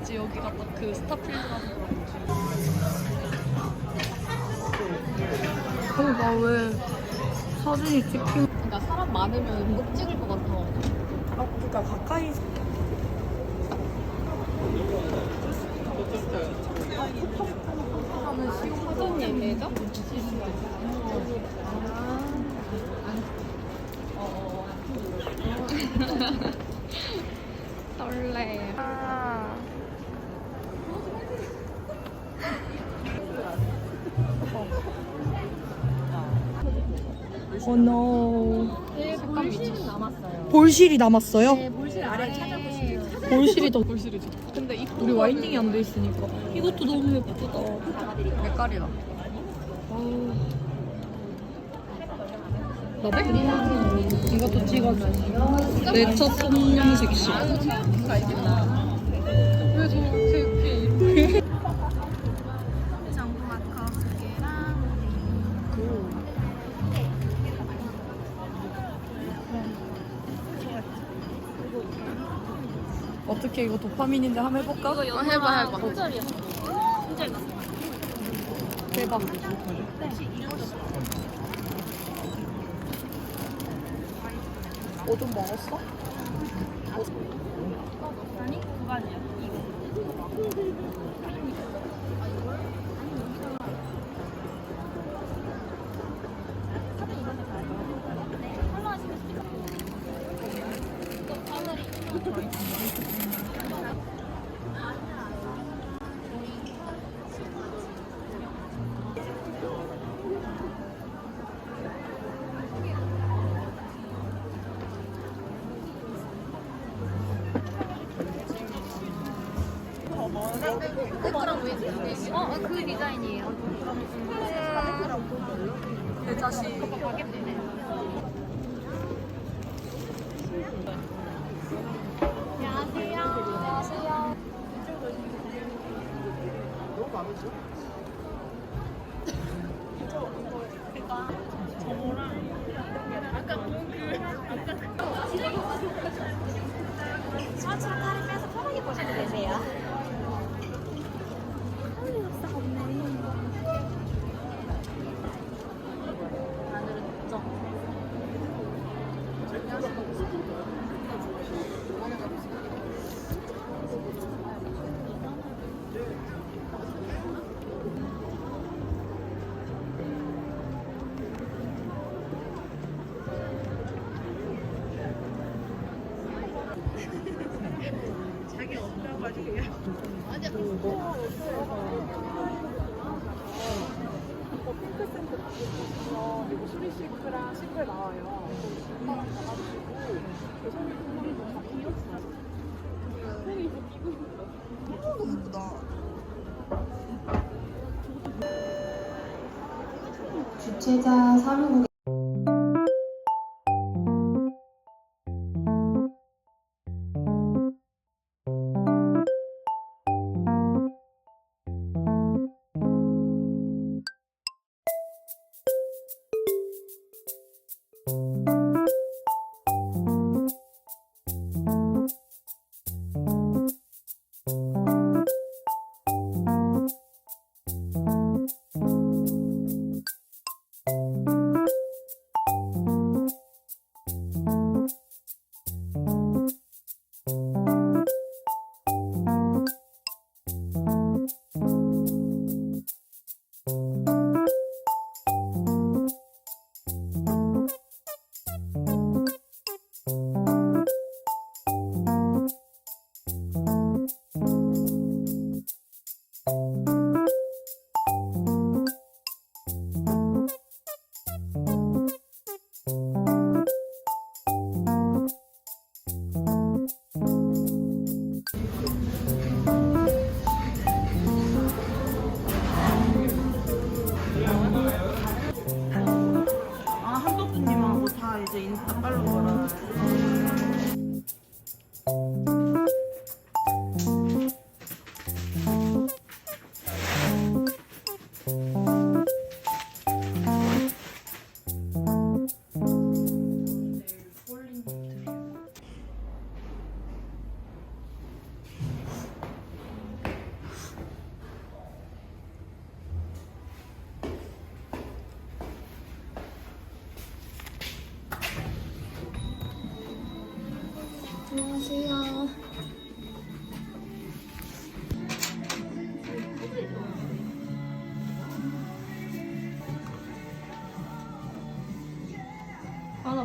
마치 여기가 딱 그 스타필드라는 거지. 나 왜 사진이 찍힌? 그러니까 사람 많으면 못 찍을 것 같아. 그러니까 가까이. 하는 사전 예매죠? 설레. Oh no. 네, 볼실은 남았어요. 볼실이 남았어요? 네, 볼실 아래 찾아보시면. 볼실이 더 볼실이죠. 근데 우리 와인딩이 안 돼 있으니까. 이것도 너무 예쁘다. 맥깔이다. 나백? 이것도 찍어줘. 내 첫 손양식시. 체험가 있겠다. 왜 저렇게 이렇게 정부 마커 2개랑 어떻게 이거 도파민인데 한번 해볼까? 해봐. 대박. 뭐 좀 먹었어? 아니, 그거 아니야. 그 디자인이에요. 내 자신. 안녕하세요. 스마트폰 탈을 빼서 편하게 보셔도 되세요. 그리고 수리싱크랑 싱글 나와요. 오빠랑 가가지고 개성이 분들이 너무 귀엽다. 손이 이거 끼고 있어. 너무 예쁘다. 주최자 사무국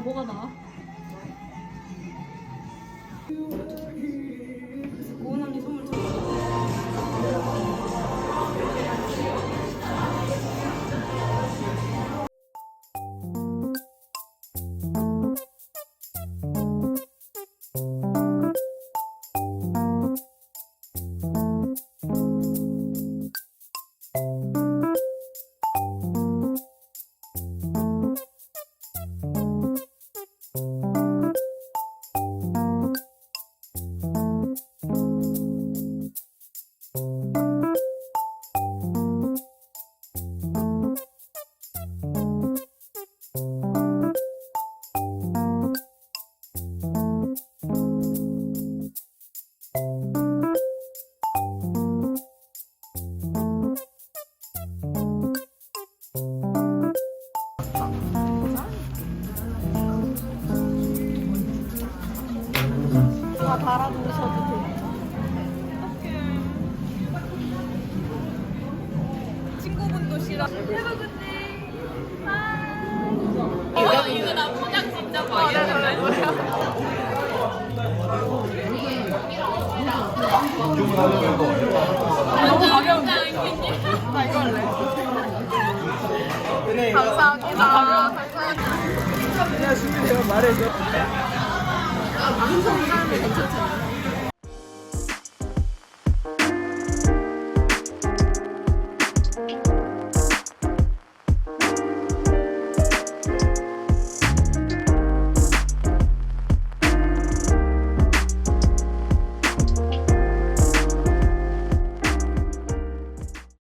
뭐가 나? 고은 언니 선물 좀. 다 달아놓으셔도 돼요. 친구분도 싫어. 이거 나 포장 진짜 많이 하는 거야. 너무 가벼운데? 나 이거 할래. 감사합니다. 그냥 준비되면 말해줘. 방송 사람이 괜찮잖아.